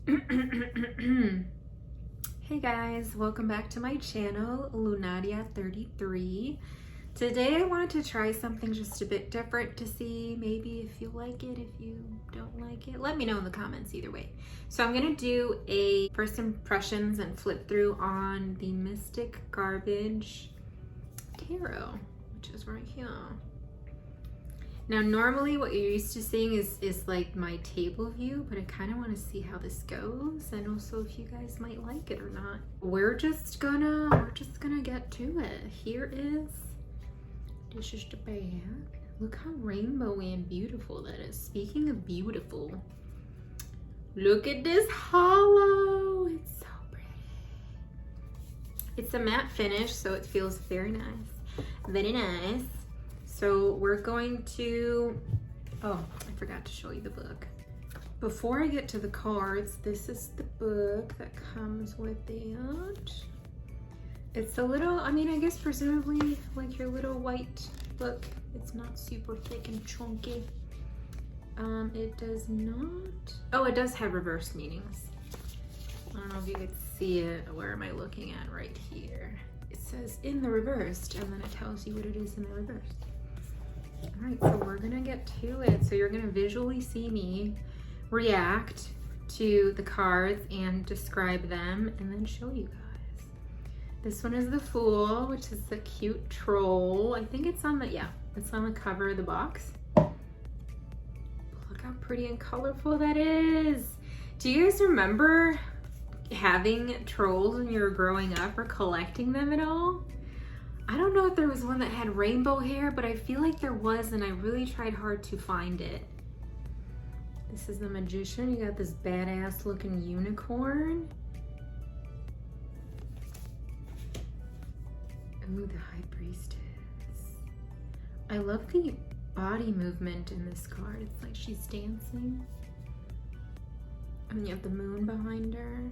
Hey guys, welcome back to my channel, Lunaria33. Today I wanted to try something just a bit different to see maybe if you like it, if you don't like it. Let me know in the comments either way. So I'm gonna do a first impressions and flip through on the Mystic Garbage Tarot, which is right here. Now, normally what you're used to seeing is like my table view, but I kind of want to see how this goes and also if you guys might like it or not. We're just gonna get to it. This is the bag. Look how rainbowy and beautiful that is. Speaking of beautiful, look at this hollow. It's so pretty. It's a matte finish, so it feels very nice. Very nice. So we're going to, oh, I forgot to show you the book. Before I get to the cards, this is the book that comes with it. It's a little, I mean, I guess presumably like your little white book. It's not super thick and chunky. It does not, oh, it does have reverse meanings. I don't know if you could see it. Where am I looking at? Right here. It says in the reversed, and then it tells you what it is in the reversed. All right, so we're gonna get to it. So you're gonna visually see me react to the cards and describe them and then show you guys. This one is the Fool, which is the cute troll. I think it's on the, yeah, it's on the cover of the box. Look how pretty and colorful that is. Do you guys remember having trolls when you were growing up or collecting them at all? I don't know if there was one that had rainbow hair, but I feel like there was, and I really tried hard to find it. This is the Magician. You got this badass looking unicorn. Ooh, the High Priestess. I love the body movement in this card. It's like she's dancing. And then you have the moon behind her.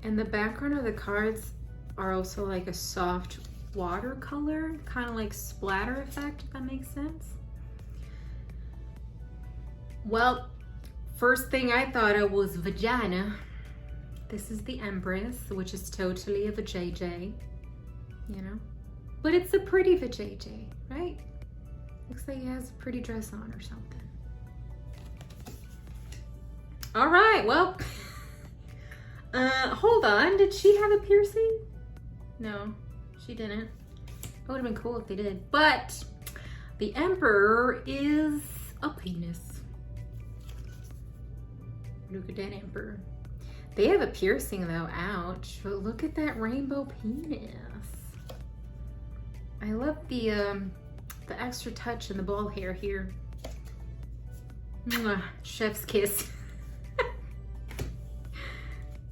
And the background of the cards are also like a soft watercolor, kind of like splatter effect, if that makes sense. Well, first thing I thought of was vagina. This is the Empress, which is totally a vajayjay, you know? But it's a pretty vajayjay, right? Looks like he has a pretty dress on or something. All right, well, hold on, did she have a piercing? No, she didn't. It would have been cool if they did. But the Emperor is a penis. Look at that Emperor. They have a piercing though, ouch. But look at that rainbow penis. I love the extra touch in the ball hair here. Mwah, chef's kiss.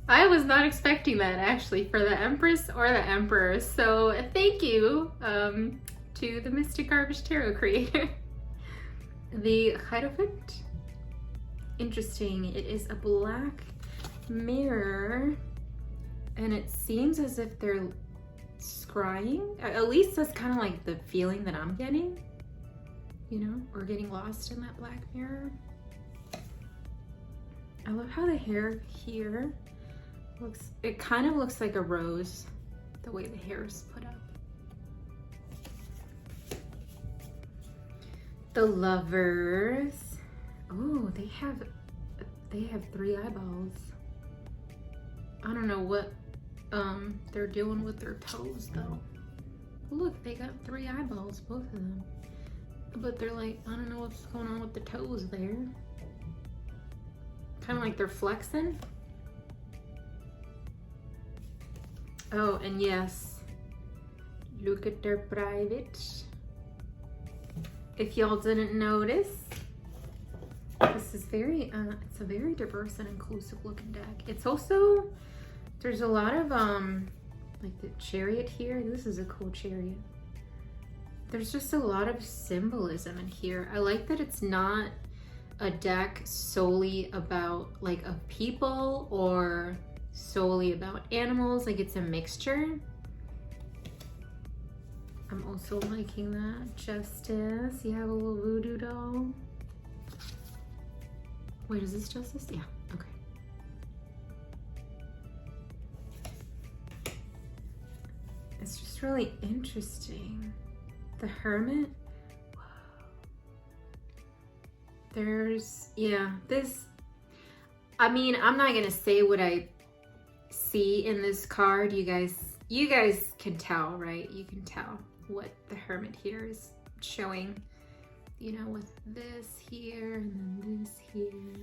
I was not expecting that actually for the Empress or the Emperor. So thank you to the Mystic Garbage Tarot creator. The Hierophant. Interesting. It is a black mirror and it seems as if they're scrying. At least that's kind of like the feeling that I'm getting, you know, or getting lost in that black mirror. I love how the hair here looks, it kind of looks like a rose, the way the hair is put up. The Lovers. Oh, they have 3 eyeballs. I don't know what they're doing with their toes though. Look, they got 3 eyeballs, both of them. But they're like, I don't know what's going on with the toes there. Kind of like they're flexing. Oh, and yes, look at their private. If y'all didn't notice, this is very, it's a very diverse and inclusive looking deck. It's also, there's a lot of, like the chariot here. This is a cool chariot. There's just a lot of symbolism in here. I like that it's not a deck solely about like of people or solely about animals, like it's a mixture. I'm also liking that. Justice, you have a little voodoo doll. Wait, is this Justice? Yeah, okay. really interesting. The Hermit. Whoa. There's, yeah, this, I mean, I'm not gonna say what I see in this card. You guys can tell, right? You can tell what the Hermit here is showing, you know, with this here and then this here.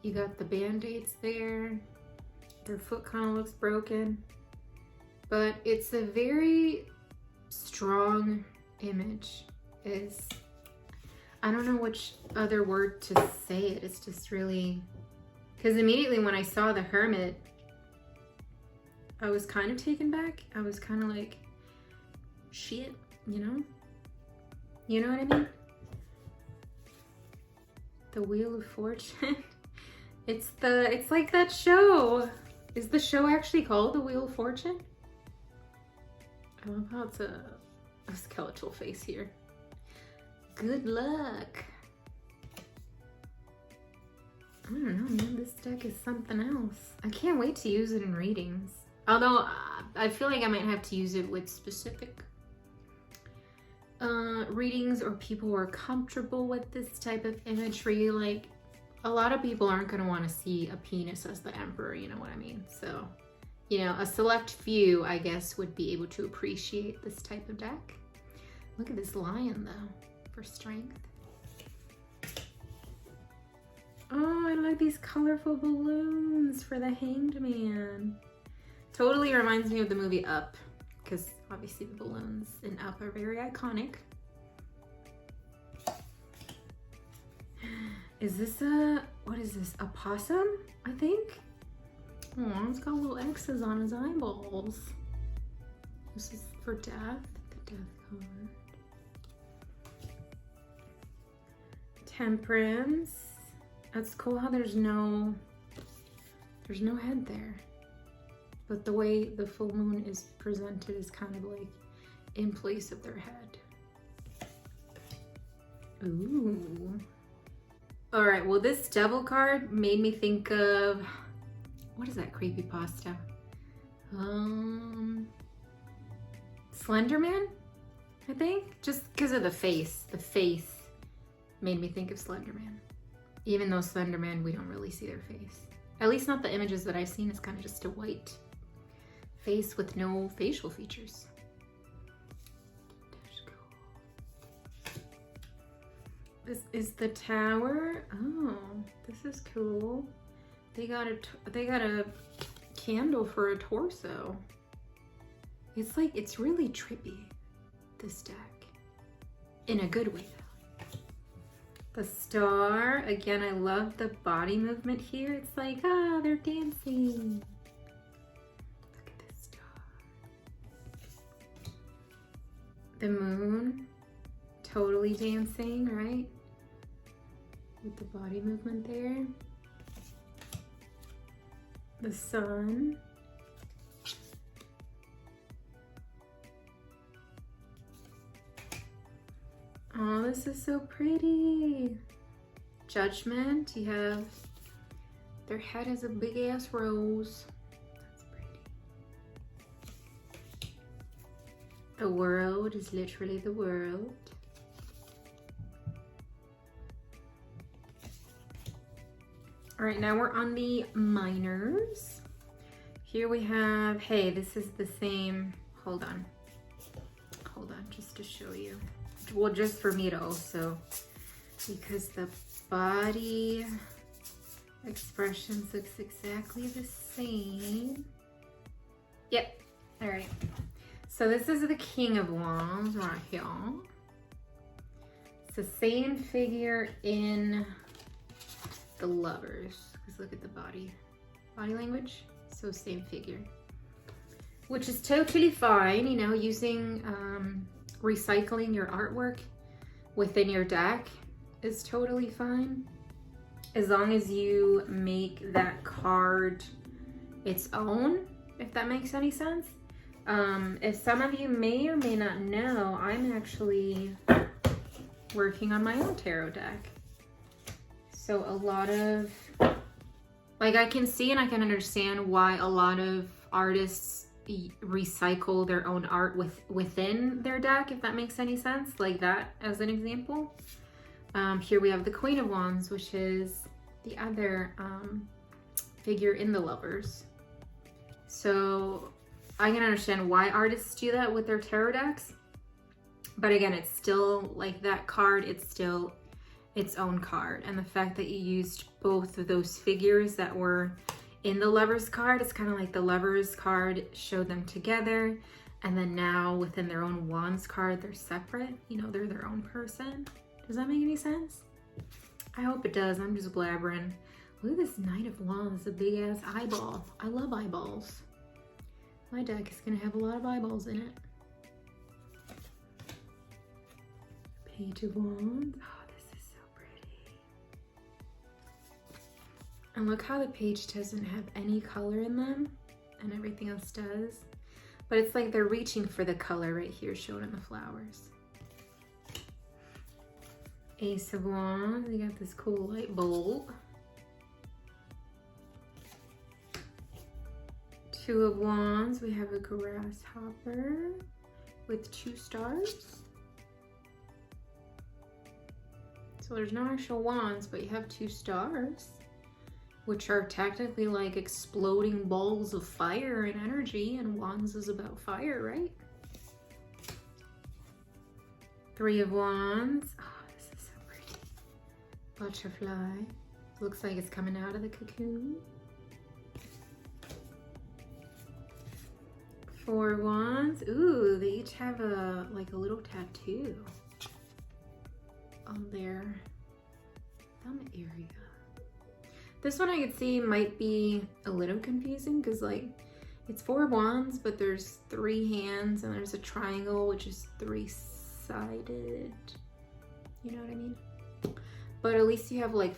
You got the band-aids there. Their foot kind of looks broken, but it's a very strong image. I don't know which other word to say it. It's just really, because immediately when I saw the Hermit, I was kind of taken back. I was kind of like, shit, you know? You know what I mean? The Wheel of Fortune. It's like that show. Is the show actually called The Wheel of Fortune? I love how it's a skeletal face here. Good luck. I don't know, man. This deck is something else. I can't wait to use it in readings. Although I feel like I might have to use it with specific readings or people who are comfortable with this type of imagery. Like, a lot of people aren't going to want to see a penis as the emperor, you know what I mean? So, you know, a select few, I guess, would be able to appreciate this type of deck. Look at this lion, though, for strength. Oh, I like these colorful balloons for the Hanged Man. Totally reminds me of the movie Up, because obviously the balloons in Up are very iconic. Is this what is this? A possum, I think? Oh, it's got little X's on his eyeballs. This is for death, the death card. Temperance. That's cool how there's no head there. But the way the full moon is presented is kind of like in place of their head. Ooh. All right, well, this Devil card made me think of, what is that creepypasta? Slender Man, I think? Just because of the face. The face made me think of Slender Man. Even though Slender Man, we don't really see their face. At least not the images that I've seen. It's kind of just a white face with no facial features. This is the Tower. Oh, this is cool. They got a candle for a torso. It's like, it's really trippy, this deck. In a good way, though. The Star. Again, I love the body movement here. It's like, ah, they're dancing. Look at this star. The Moon. Totally dancing, right? With the body movement there. The Sun. Oh, this is so pretty. Judgment. You have their head is a big ass rose. That's pretty. The World is literally the world. All right, now we're on the minors. Here we have, hey, this is the same, hold on, just to show you. Well, just for me to also, because the body expressions looks exactly the same. Yep, all right. So this is the King of Wands right here. It's the same figure in the Lovers, because look at the body language. So same figure, which is totally fine, you know, using recycling your artwork within your deck is totally fine, as long as you make that card its own, if that makes any sense. If some of you may or may not know, I'm actually working on my own tarot deck. So a lot of, like, I can see and I can understand why a lot of artists recycle their own art within their deck, if that makes any sense, like that as an example. Here we have the Queen of Wands, which is the other figure in the Lovers. So I can understand why artists do that with their tarot decks, but again, it's still like that card, it's still its own card. And the fact that you used both of those figures that were in the Lovers card, it's kind of like the Lovers card showed them together, and then now within their own Wands card, they're separate. You know, they're their own person. Does that make any sense? I hope it does. I'm just blabbering. Look at this Knight of Wands, a big ass eyeball. I love eyeballs. My deck is gonna have a lot of eyeballs in it. Page of Wands. Oh, this is so pretty. And look how the page doesn't have any color in them and everything else does. But it's like they're reaching for the color right here shown in the flowers. Ace of Wands, you got this cool light bulb. Two of Wands, we have a grasshopper with 2 stars. So there's no actual wands, but you have 2 stars, which are technically like exploding balls of fire and energy, and wands is about fire, right? 3 of Wands. Oh, this is so pretty. Butterfly. Looks like it's coming out of the cocoon. 4 Wands. Ooh, they each have a like a little tattoo on their thumb area. This one I could see might be a little confusing because like it's 4 wands, but there's 3 hands and there's a triangle, which is 3-sided. You know what I mean? But at least you have like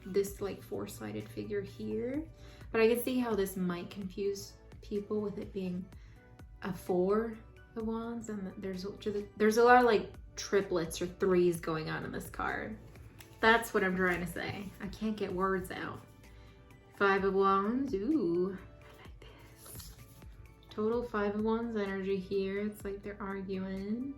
this like 4-sided figure here. But I can see how this might confuse people with it being a 4 of wands, and there's a lot of like triplets or 3s going on in this card. That's what I'm trying to say. I can't get words out. 5 of Wands. Ooh, I like this. Total 5 of Wands energy here. It's like they're arguing.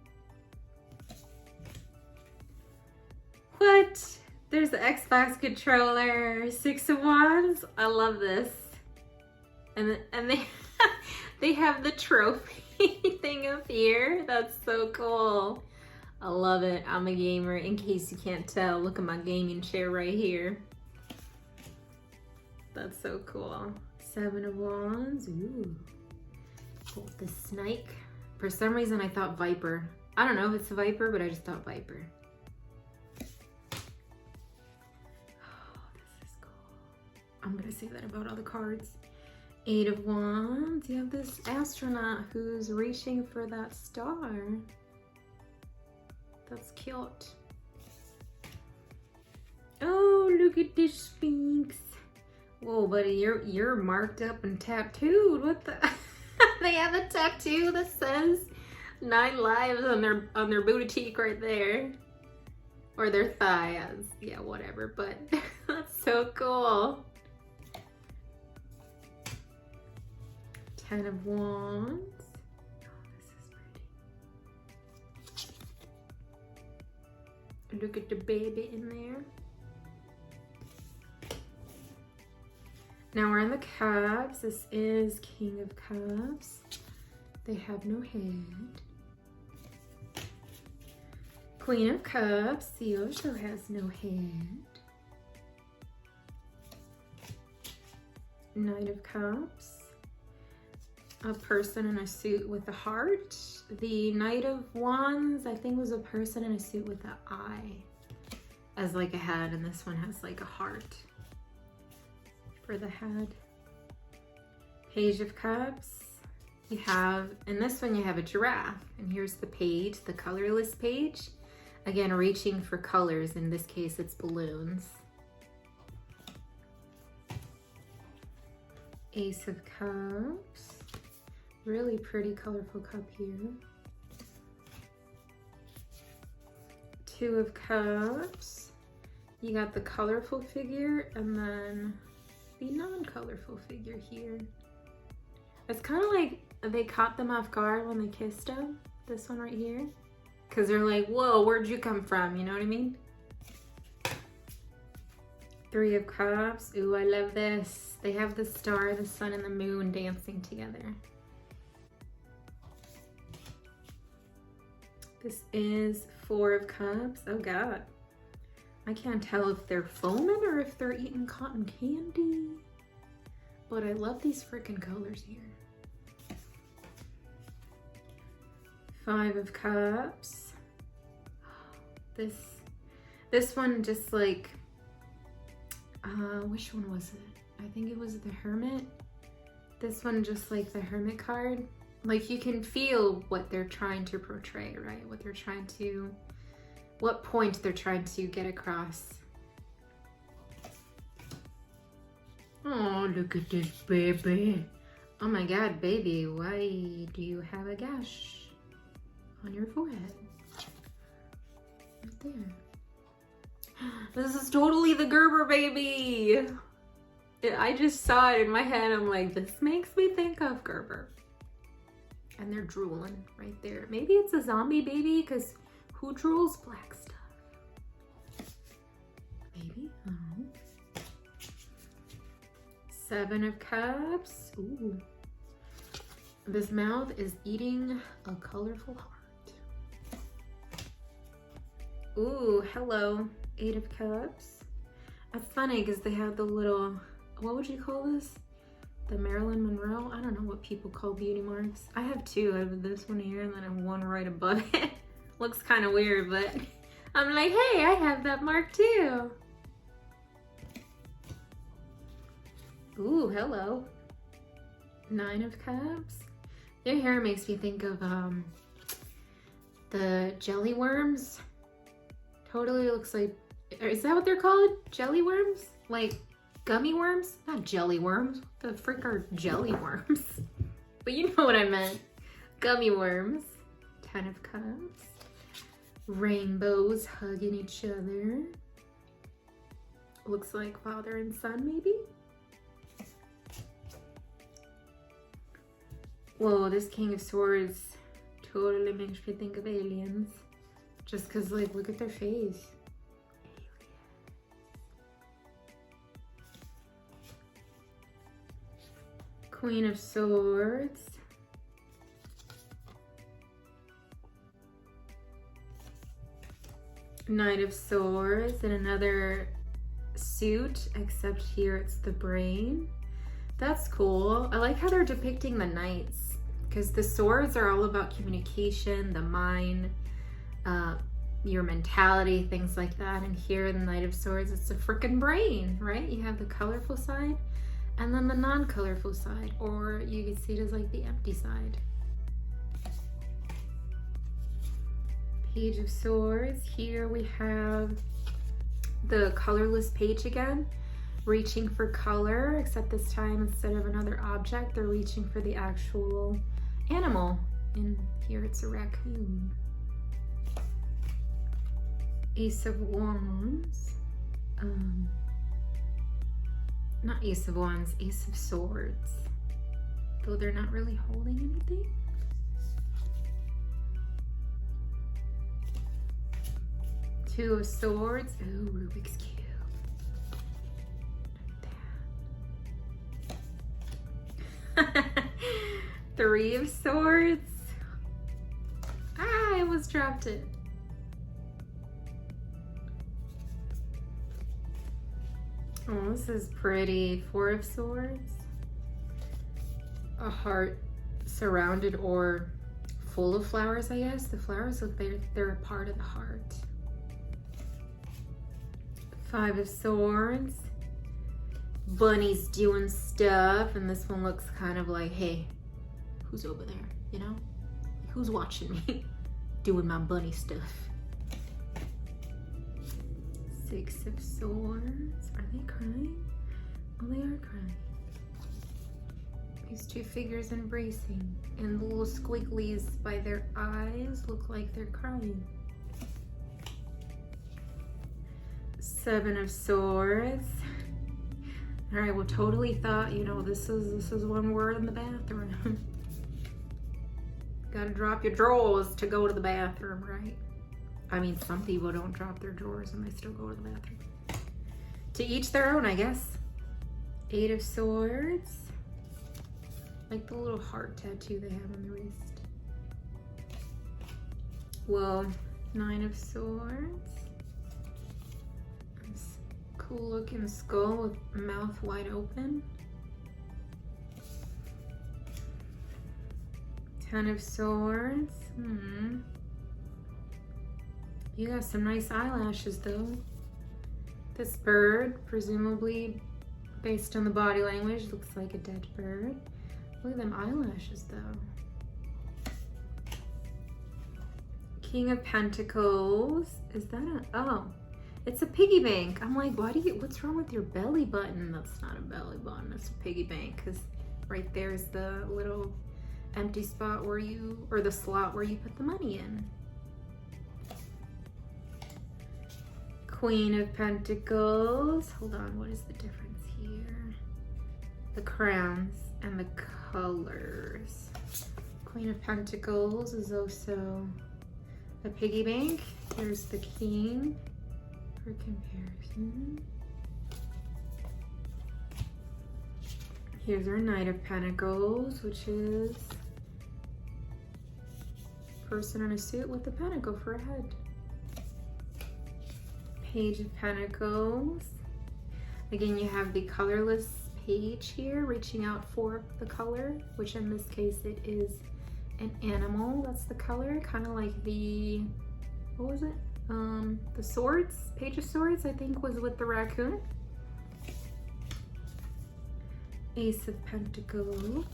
What? There's the Xbox controller. 6 of Wands. I love this. And they have the trophy thing up here. That's so cool. I love it. I'm a gamer, in case you can't tell. Look at my gaming chair right here. That's so cool. 7 of Wands. Ooh. Oh, the snake. For some reason I thought Viper. I don't know if it's a Viper, but I just thought Viper. Oh, this is cool. I'm gonna say that about all the cards. 8 of Wands. You have this astronaut who's reaching for that star. That's cute. Oh, look at this Sphinx. Whoa, buddy, you're marked up and tattooed. What the? They have a tattoo that says 9 lives on their booty cheek right there, or their thigh. Yeah, whatever. But that's so cool. 10 of Wands. Look at the baby in there. Now we're on the Cups. This is King of Cups. They have no head. Queen of Cups. He also has no head. Knight of Cups. A person in a suit with a heart. The Knight of Wands, I think, was a person in a suit with an eye as like a head, and this one has like a heart for the head. Page of Cups. You have, in this one you have a giraffe, and here's the page, the colorless page. Again, reaching for colors. In this case, it's balloons. Ace of Cups. Really pretty colorful cup here. 2 of Cups. You got the colorful figure and then the non-colorful figure here. It's kind of like they caught them off guard when they kissed him. This one right here. Because they're like, whoa, where'd you come from? You know what I mean? Three of Cups. Ooh, I love this. They have the star, the sun, and the moon dancing together. This is Four of Cups. Oh God. I can't tell if they're foaming or if they're eating cotton candy. But I love these freaking colors here. Five of Cups. This one just like, which one was it? I think it was the Hermit. This one just like the Hermit card. Like you can feel what they're trying to portray, right? What point they're trying to get across. Oh, look at this baby. Oh my God, baby, why do you have a gash on your forehead? Right there. This is totally the Gerber baby. I just saw it in my head. I'm like, this makes me think of Gerber. And they're drooling right there. Maybe it's a zombie baby, because who drools black stuff? Maybe, I don't know. Seven of Cups. Ooh. This mouth is eating a colorful heart. Ooh, hello. Eight of Cups. That's funny because they have the little, what would you call this? The Marilyn Monroe? I don't know what people call beauty marks. I have two. I have this one here and then I have one right above it. Looks kind of weird, but I'm like, hey, I have that mark too. Ooh, hello. Nine of Cups. Their hair makes me think of the jelly worms. Totally looks like, is that what they're called? Jelly worms? Like gummy worms? Not jelly worms. What the frick are jelly worms? But you know what I meant. Gummy worms. 10 of Cups. Rainbows hugging each other. Looks like father and son, maybe? Whoa, this King of Swords totally makes me think of aliens. Just because, like, look at their face. Queen of Swords. Knight of Swords and another suit, except here it's the brain. That's cool. I like how they're depicting the knights because the swords are all about communication, the mind, your mentality, things like that. And here in the Knight of Swords, it's the freaking brain, right? You have the colorful side and then the non-colorful side, or you can see it as like the empty side. Page of Swords. Here we have the colorless page again, reaching for color, except this time instead of another object, they're reaching for the actual animal. And here it's a raccoon. Ace of Wands. Not Ace of Wands, Ace of Swords. Though they're not really holding anything. Two of Swords. Ooh, Rubik's Cube. Three of Swords. Ah, I almost dropped it. Oh, this is pretty. Four of Swords. A heart surrounded or full of flowers, I guess. The flowers look like they're a part of the heart. Five of Swords. Bunny's doing stuff, and this one looks kind of like, hey, who's over there, you know? Who's watching me doing my bunny stuff? Six of Swords. Are they crying? Oh, they are crying. These two figures embracing, and the little squigglies by their eyes look like they're crying. Seven of Swords. All right, well, totally thought, you know, this is one word in the bathroom. Gotta drop your drawers to go to the bathroom, right? I mean, some people don't drop their drawers and they still go to the bathroom. To each their own, I guess. 8 of Swords. Like the little heart tattoo they have on the wrist. Well, 9 of Swords. This cool looking skull with mouth wide open. 10 of Swords. You got some nice eyelashes though. This bird, presumably based on the body language, looks like a dead bird. Look at them eyelashes though. King of Pentacles. Is that a, oh, it's a piggy bank. I'm like, what's wrong with your belly button? That's not a belly button, it's a piggy bank, because right there's the little empty spot where you, or the slot where you put the money in. Queen of Pentacles. Hold on, what is the difference here? The crowns and the colors. Queen of Pentacles is also a piggy bank. Here's the king for comparison. Here's our Knight of Pentacles, which is person in a suit with a pentacle for a head. Page of Pentacles. Again, you have the colorless page here reaching out for the color, which in this case it is an animal. That's the color, kind of like the, what was it? The swords, Page of Swords, I think was with the raccoon. Ace of Pentacles.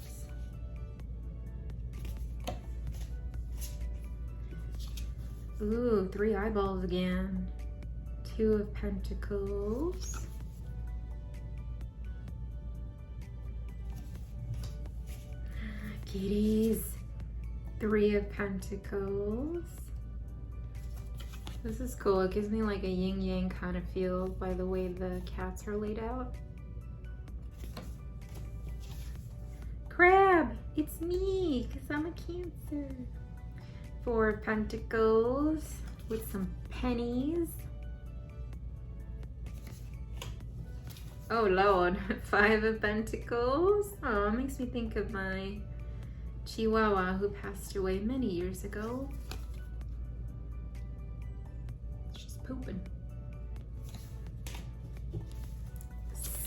Ooh, 3 eyeballs again. 2 of Pentacles. Kitties. 3 of Pentacles. This is cool. It gives me like a yin-yang kind of feel by the way the cats are laid out. Crab! It's me, because I'm a Cancer. 4 of Pentacles with some pennies. Oh Lord, 5 of Pentacles. Oh, it makes me think of my Chihuahua who passed away many years ago. She's pooping.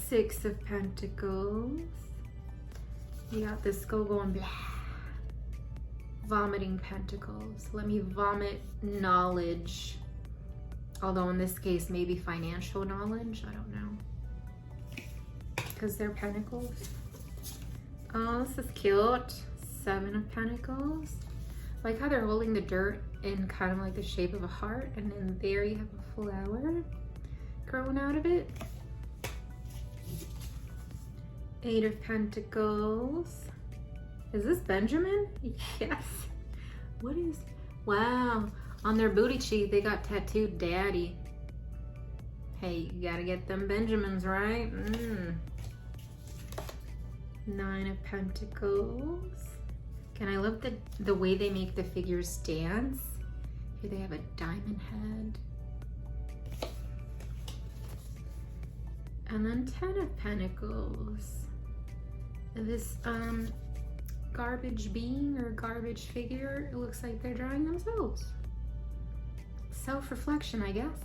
6 of Pentacles. You got this skull going blah. Vomiting pentacles. Let me vomit knowledge. Although in this case, maybe financial knowledge. I don't know. Because they're pentacles. Oh, this is cute. 7 of Pentacles. Like how they're holding the dirt in kind of like the shape of a heart. And then there you have a flower growing out of it. 8 of Pentacles. Is this Benjamin? Yes. What is, wow. On their booty cheek, they got tattooed daddy. Hey, you gotta get them Benjamins, right? 9 of Pentacles. And I love the way they make the figures dance. Here they have a diamond head. And then 10 of Pentacles. This garbage being or garbage figure, it looks like they're drawing themselves. Self-reflection, I guess.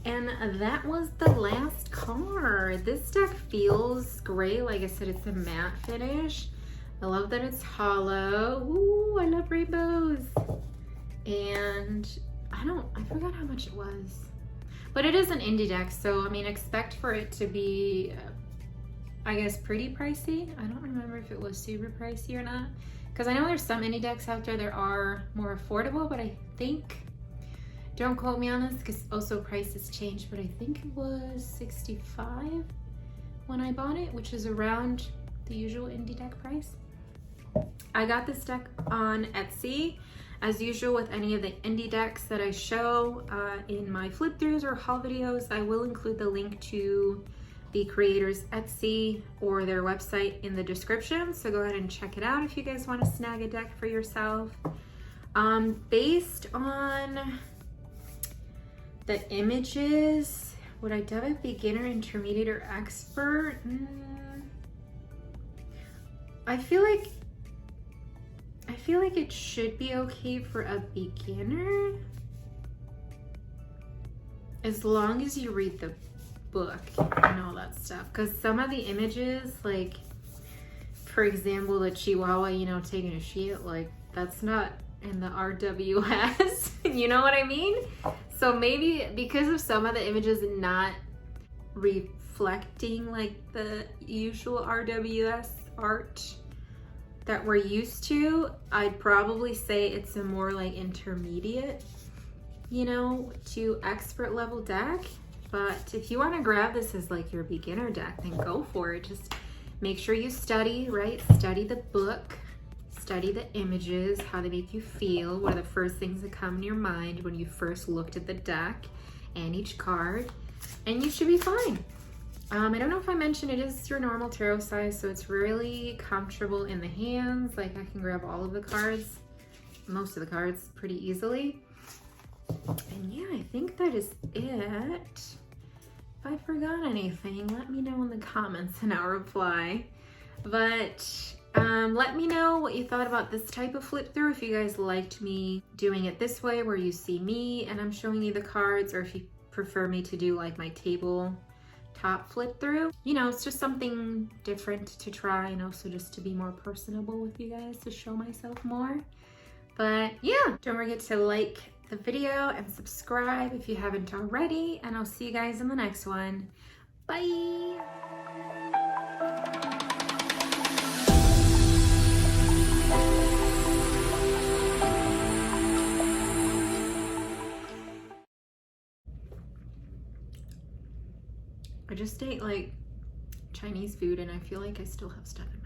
And that was the last card. This deck feels great. Like I said, it's a matte finish. I love that it's hollow. Ooh, I love rainbows. And I forgot how much it was. But it is an indie deck, so I mean, expect for it to be, I guess, pretty pricey. I don't remember if it was super pricey or not. Because I know there's some indie decks out there that are more affordable, but I think, don't quote me on this because also prices change, but I think it was $65 when I bought it, which is around the usual indie deck price. I got this deck on Etsy. As usual with any of the indie decks that I show in my flip throughs or haul videos, I will include the link to the creator's Etsy or their website in the description. So go ahead and check it out if you guys want to snag a deck for yourself. Based on the images, would I dub it beginner, intermediate, or expert? I feel like it should be okay for a beginner, as long as you read the book and all that stuff. Because some of the images, like for example the Chihuahua, you know, taking a shit, like that's not in the RWS. You know what I mean? So maybe because of some of the images not reflecting like the usual RWS art that we're used to, I'd probably say it's a more like intermediate, you know, to expert level deck. But if you want to grab this as like your beginner deck, then go for it. Just make sure you study, right? Study the book, study the images, how they make you feel, what are the first things that come to your mind when you first looked at the deck and each card, and you should be fine. I don't know if I mentioned it is your normal tarot size, so it's really comfortable in the hands. Like I can grab all of the cards, most of the cards pretty easily. And yeah, I think that is it. If I forgot anything, let me know in the comments and I'll reply. But let me know what you thought about this type of flip through. If you guys liked me doing it this way where you see me and I'm showing you the cards, or if you prefer me to do like my table top flip through. You know, it's just something different to try, and also just to be more personable with you guys, to show myself more. But yeah, don't forget to like the video and subscribe if you haven't already, and I'll see you guys in the next one. Bye! I just ate like Chinese food and I feel like I still have stuff in my